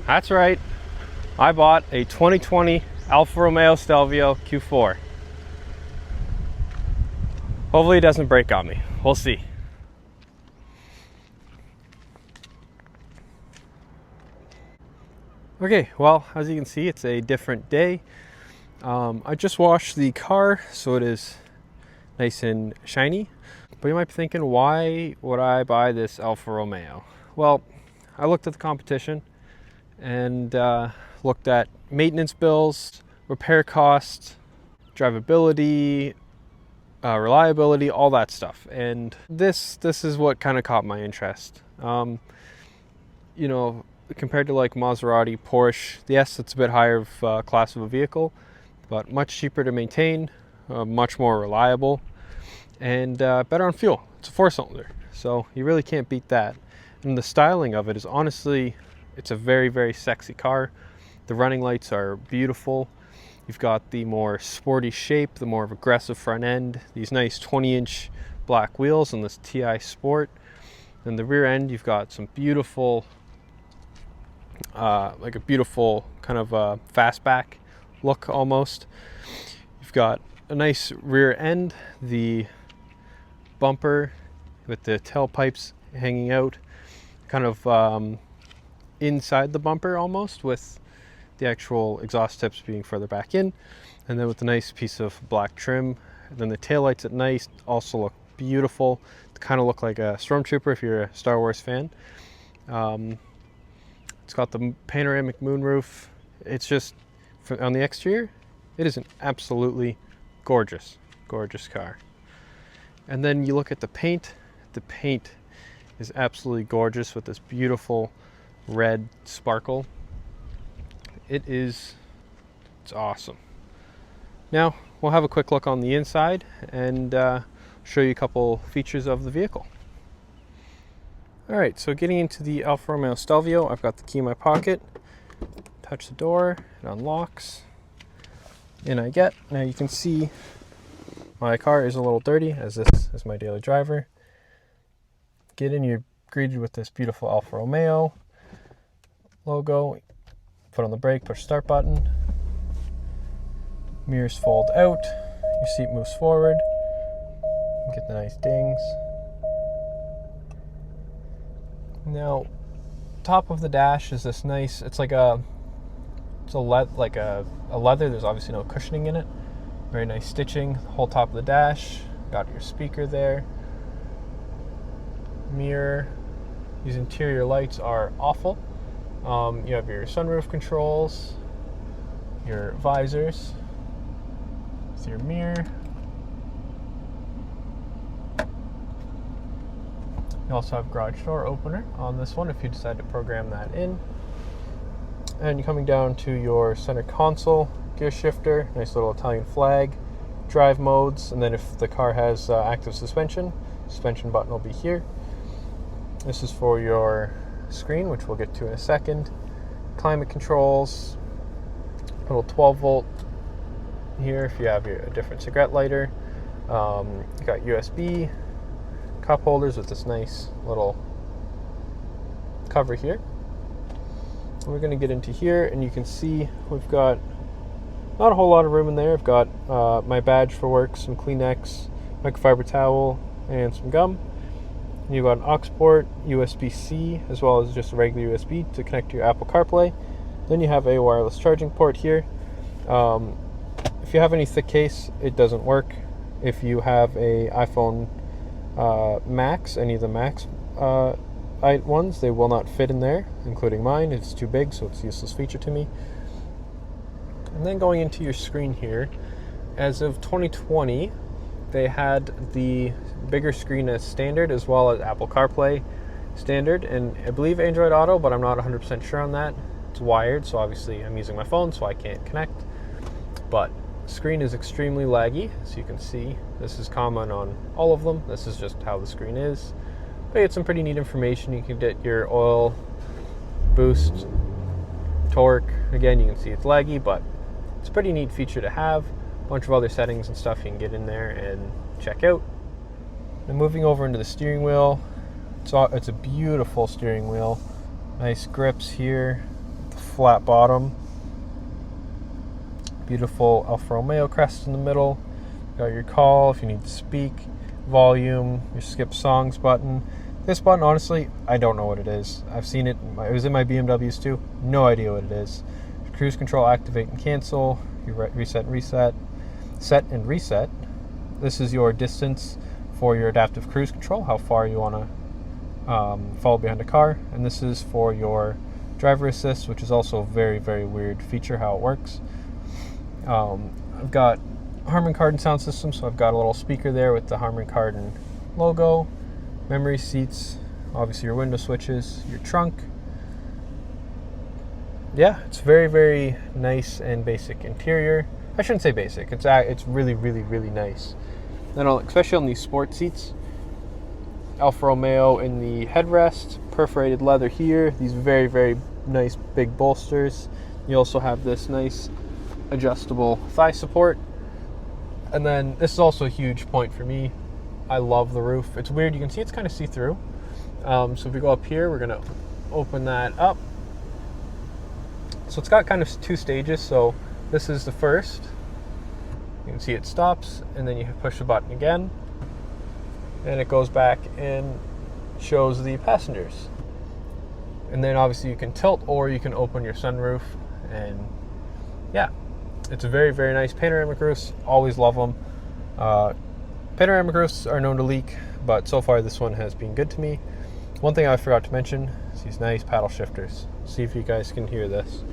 That's right. I bought a 2020 Alfa Romeo Stelvio Q4. Hopefully it doesn't break on me. We'll see. Okay, well, as you can see, it's a different day. I just washed the car, so it is nice and shiny. But you might be thinking, why would I buy this Alfa Romeo? Well, I looked at the competition and looked at maintenance bills, repair costs, drivability, reliability, all that stuff. And this is what kind of caught my interest. You know, compared to like Maserati, Porsche, yes, it's a bit higher of class of a vehicle, but much cheaper to maintain, much more reliable, and better on fuel. It's a 4-cylinder, so you really can't beat that. And the styling of it is honestly, it's a very, very sexy car. The running lights are beautiful. You've got the more sporty shape, the more aggressive front end, these nice 20-inch black wheels on this TI Sport. Then the rear end, you've got some beautiful, like a beautiful kind of fastback look almost. You've got a nice rear end, the bumper with the tailpipes hanging out, kind of inside the bumper almost, with the actual exhaust tips being further back in, and then with a nice piece of black trim. And then the taillights at night also look beautiful. They kind of look like a stormtrooper if you're a Star Wars fan. It's got the panoramic moonroof. It's just, on the exterior, it is an absolutely gorgeous, gorgeous car. And then you look at the paint. The paint is absolutely gorgeous with this beautiful red sparkle. It's awesome. Now we'll have a quick look on the inside and show you a couple features of the vehicle. All right, so getting into the Alfa Romeo Stelvio, I've got the key in my pocket. Touch the door, it unlocks. In I get. Now you can see my car is a little dirty, as this is my daily driver. Get in, you're greeted with this beautiful Alfa Romeo logo. Put on the brake, push start button. Mirrors fold out. Your seat moves forward. Get the nice dings. Now, top of the dash is this nice. It's like a leather. There's obviously no cushioning in it. Very nice stitching. Whole top of the dash. Got your speaker there. Mirror. These interior lights are awful. You have your sunroof controls, your visors, with your mirror. You also have garage door opener on this one if you decide to program that in. And you're coming down to your center console, gear shifter, nice little Italian flag, drive modes, and then if the car has active suspension button will be here. This is for your screen, which we'll get to in a second. Climate controls, little 12-volt here if you have a different cigarette lighter. You got USB cup holders with this nice little cover here. And we're going to get into here, and you can see we've got not a whole lot of room in there. I've got my badge for work, some Kleenex, microfiber towel, and some gum. And you've got an aux port, USB-C, as well as just a regular USB to connect to your Apple CarPlay. Then you have a wireless charging port here. If you have any thick case, it doesn't work. If you have a iPhone Max, any of the Max ones, they will not fit in there, including mine. It's too big, so it's a useless feature to me. And then going into your screen here, as of 2020, they had the bigger screen as standard, as well as Apple CarPlay standard, and I believe Android Auto, but I'm not 100% sure on that. It's wired, so obviously I'm using my phone, so I can't connect. But screen is extremely laggy, so you can see this is common on all of them. This is just how the screen is. But it's some pretty neat information. You can get your oil, boost, torque. Again, you can see it's laggy, but it's a pretty neat feature to have. A bunch of other settings and stuff you can get in there and check out. Then moving over into the steering wheel, it's a beautiful steering wheel. Nice grips here, flat bottom. Beautiful Alfa Romeo crest in the middle. Got your call if you need to speak, volume, your skip songs button. This button, honestly, I don't know what it is. I've seen it. It was in my BMWs too. No idea what it is. Cruise control, activate and cancel. Your reset and reset. Set and reset. This is your distance for your adaptive cruise control, how far you want to follow behind a car. And this is for your driver assist, which is also a very, very weird feature how it works. I've got Harman Kardon sound system, so I've got a little speaker there with the Harman Kardon logo, memory seats, obviously your window switches, your trunk. Yeah, it's very, very nice and basic interior. I shouldn't say basic. It's really, really, really nice. Then, especially on these sport seats, Alfa Romeo in the headrest, perforated leather here. These very, very nice big bolsters. You also have this nice adjustable thigh support. And then this is also a huge point for me. I love the roof. It's weird. You can see it's kind of see-through. So if we go up here, we're going to open that up. So it's got kind of two stages. So this is the first. You can see it stops, and then you push the button again, and it goes back and shows the passengers. And then obviously you can tilt, or you can open your sunroof, and yeah, it's a very, very nice panoramic roofs. Always love them. Panoramic roofs are known to leak, but so far this one has been good to me. One thing I forgot to mention is these nice paddle shifters. See if you guys can hear this.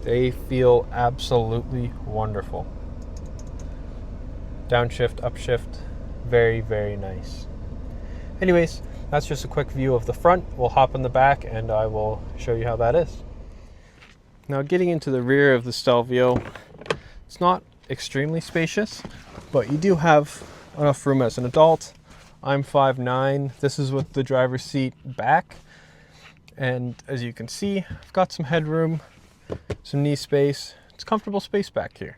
They feel absolutely wonderful. Downshift, upshift, very, very nice. Anyways, that's just a quick view of the front. We'll hop in the back and I will show you how that is. Now, getting into the rear of the Stelvio, it's not extremely spacious, but you do have enough room as an adult. I'm 5'9". This is with the driver's seat back. And as you can see, I've got some headroom, some knee space. It's comfortable space back here.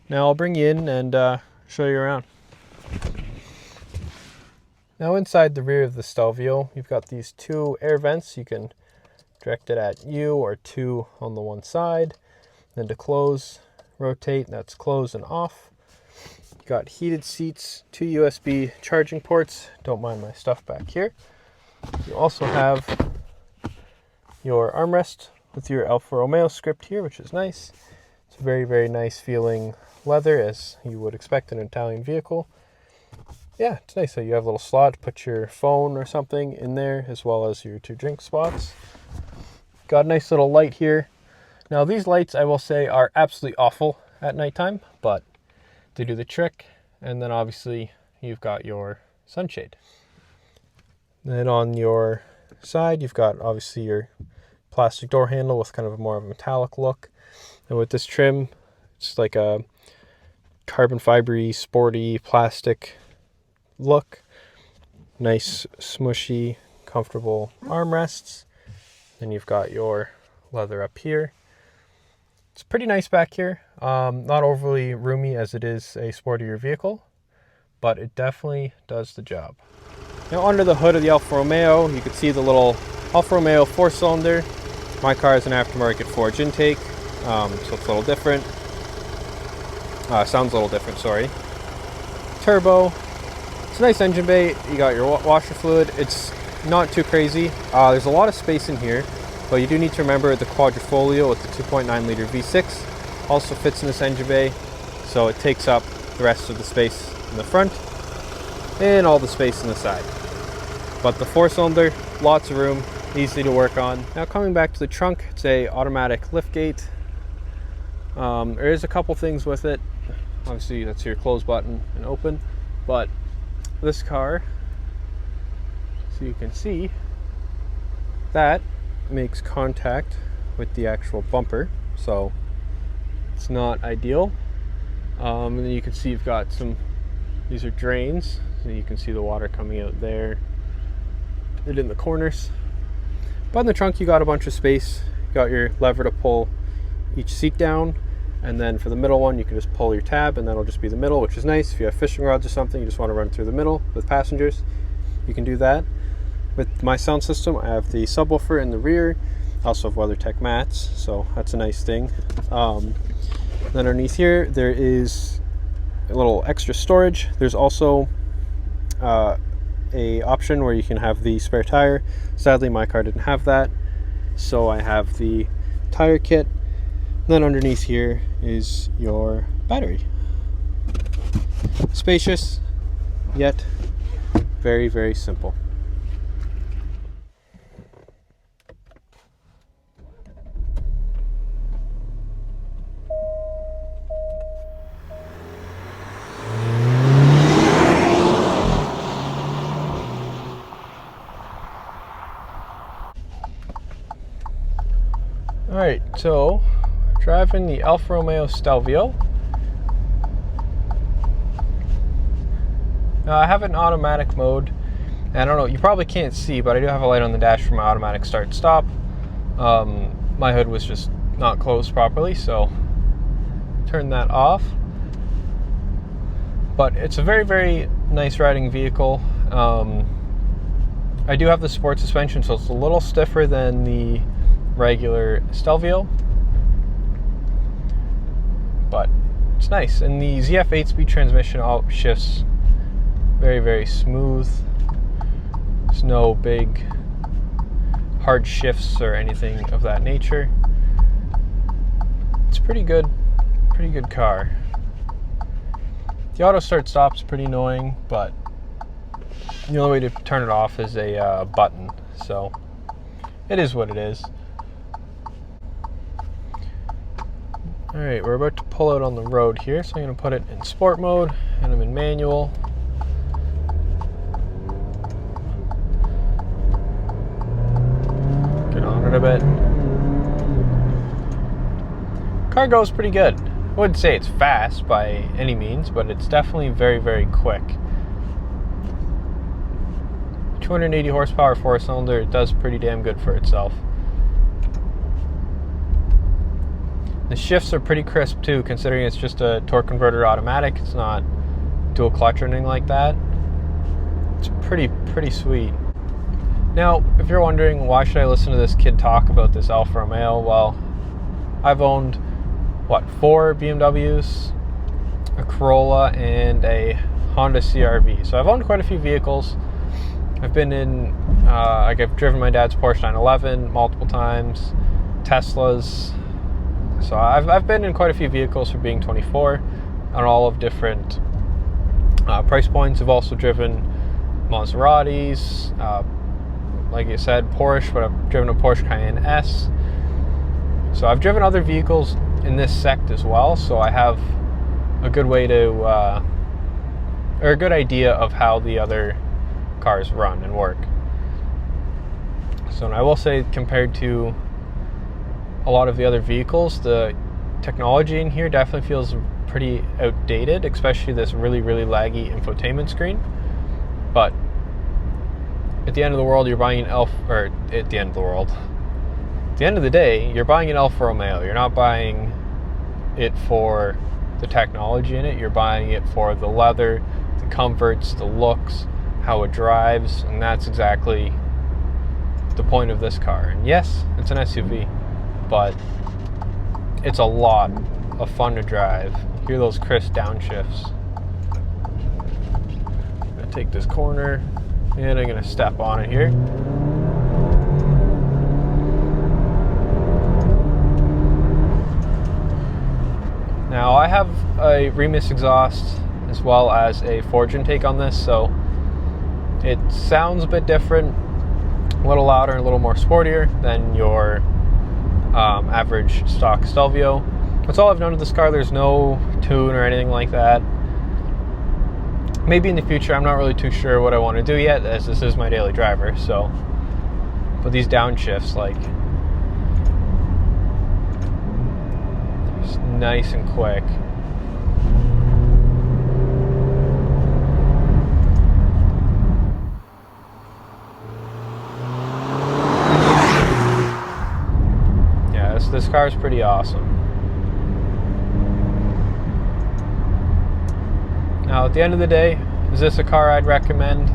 Now I'll bring you in and show you around. Now inside the rear of the Stelvio, you've got these two air vents. You can direct it at you or two on the one side. Then to close, rotate, that's close and off. You got heated seats, two USB charging ports. Don't mind my stuff back here. You also have your armrest with your Alfa Romeo script here, which is nice. It's a very, very nice feeling leather, as you would expect in an Italian vehicle. Yeah, it's nice. So you have a little slot to put your phone or something in there, as well as your two drink spots. Got a nice little light here. Now these lights, I will say, are absolutely awful at nighttime, but they do the trick. And then obviously you've got your sunshade. Then on your side, you've got obviously your plastic door handle with kind of more of a metallic look. And with this trim, it's like a carbon fibery, sporty plastic look. Nice, smushy, comfortable armrests. Then you've got your leather up here. It's pretty nice back here. Not overly roomy as it is a sportier vehicle, but it definitely does the job. Now under the hood of the Alfa Romeo, you can see the little Alfa Romeo 4-cylinder. My car is an aftermarket forged intake, so it's a little different. Sounds a little different, sorry. Turbo. It's a nice engine bay. You got your washer fluid. It's not too crazy. There's a lot of space in here, but you do need to remember the quadrifolio with the 2.9 liter V6 also fits in this engine bay, so it takes up the rest of the space in the front and all the space in the side. But the 4-cylinder, lots of room, easy to work on. Now coming back to the trunk, it's a automatic liftgate. There is a couple things with it. Obviously that's your close button and open, but this car, so you can see, that makes contact with the actual bumper, so it's not ideal. And then you can see you've got these are drains, so you can see the water coming out there and in the corners. But in the trunk you got a bunch of space. You got your lever to pull each seat down, and then for the middle one you can just pull your tab and that'll just be the middle, which is nice. If you have fishing rods or something, you just want to run through the middle with passengers, you can do that. With my sound system, I have the subwoofer in the rear, Also have WeatherTech mats, so that's a nice thing. Then underneath here, there is a little extra storage. There's also a option where you can have the spare tire. Sadly, my car didn't have that, so I have the tire kit. And then underneath here is your battery. Spacious, yet very, very simple. Alright, so driving the Alfa Romeo Stelvio. Now I have it in automatic mode, and I don't know, you probably can't see, but I do have a light on the dash for my automatic start stop. My hood was just not closed properly, so turn that off. But it's a very, very nice riding vehicle. I do have the sport suspension, so it's a little stiffer than the regular Stelvio, but it's nice. And the ZF 8-speed transmission shifts very, very smooth. There's no big hard shifts or anything of that nature. It's pretty good car. The auto start stop's pretty annoying, but the only way to turn it off is a button, so it is what it is. Alright, we're about to pull out on the road here, so I'm going to put it in sport mode, and I'm in manual. Get on it a bit. Car goes pretty good. I wouldn't say it's fast by any means, but it's definitely very, very quick. 280 horsepower 4-cylinder, it does pretty damn good for itself. The shifts are pretty crisp too, considering it's just a torque converter automatic. It's not dual clutch or anything like that. It's pretty sweet. Now, if you're wondering why should I listen to this kid talk about this Alfa Romeo, well, I've owned, 4 BMWs, a Corolla, and a Honda CR-V. So I've owned quite a few vehicles. I've been in, I've driven my dad's Porsche 911 multiple times, Teslas. So I've been in quite a few vehicles for being 24 on all of different price points. I've also driven Maseratis, like I said, Porsche, but I've driven a Porsche Cayenne S. So I've driven other vehicles in this sect as well, so I have a good way to, or a good idea of how the other cars run and work. So I will say, compared to a lot of the other vehicles, the technology in here definitely feels pretty outdated, especially this really, really laggy infotainment screen. But at the end of the world, you're buying an at the end of the day, you're buying an Alfa Romeo. You're not buying it for the technology in it. You're buying it for the leather, the comforts, the looks, how it drives, and that's exactly the point of this car. And yes, it's an SUV, but it's a lot of fun to drive. Hear those crisp downshifts. I'm gonna take this corner, and I'm gonna step on it here. Now I have a Remus exhaust as well as a Forge intake on this, so it sounds a bit different, a little louder and a little more sportier than your average stock Stelvio. That's all I've done with this car. There's no tune or anything like that. Maybe in the future, I'm not really too sure what I want to do yet, as this is my daily driver. So, but these downshifts, like, it's nice and quick. Yeah, this car is pretty awesome. Now, at the end of the day, is this a car I'd recommend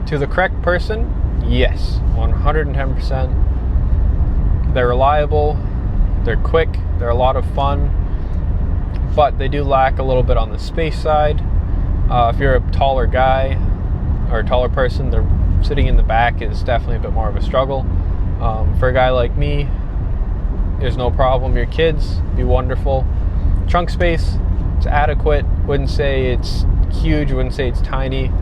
to the correct person? Yes, 110%. They're reliable, they're quick, they're a lot of fun, but they do lack a little bit on the space side. If you're a taller guy or a taller person, they're sitting in the back is definitely a bit more of a struggle. For a guy like me, there's no problem. Your kids, be wonderful. Trunk space, it's adequate. Wouldn't say it's huge, wouldn't say it's tiny.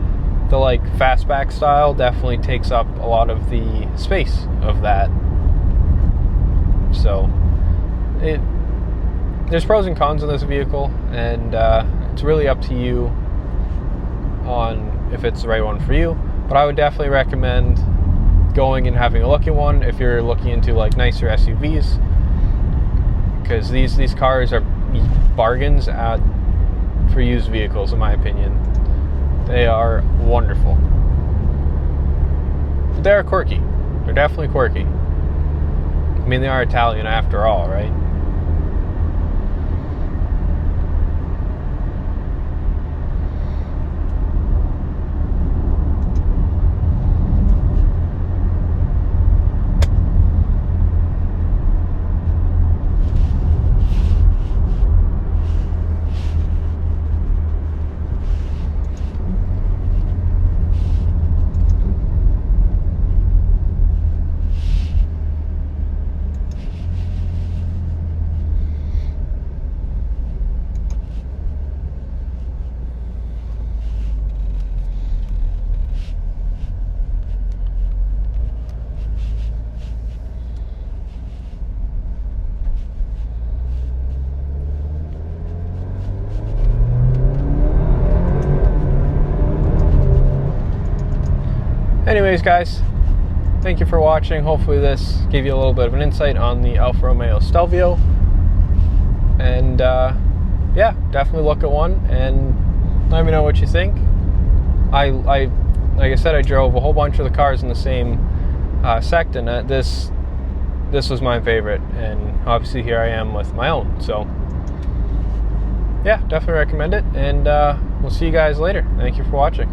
The like fastback style definitely takes up a lot of the space of that. So there's pros and cons in this vehicle, and it's really up to you on if it's the right one for you. But I would definitely recommend going and having a look at one if you're looking into like nicer SUVs, because these cars are bargains for used vehicles, in my opinion. They are wonderful. But they're quirky. They're definitely quirky. I mean, they are Italian after all, right? Anyways, guys, thank you for watching. Hopefully this gave you a little bit of an insight on the Alfa Romeo Stelvio. And yeah, definitely look at one and let me know what you think. Like I said, I drove a whole bunch of the cars in the same sect, and this was my favorite. And obviously here I am with my own. So yeah, definitely recommend it. And we'll see you guys later. Thank you for watching.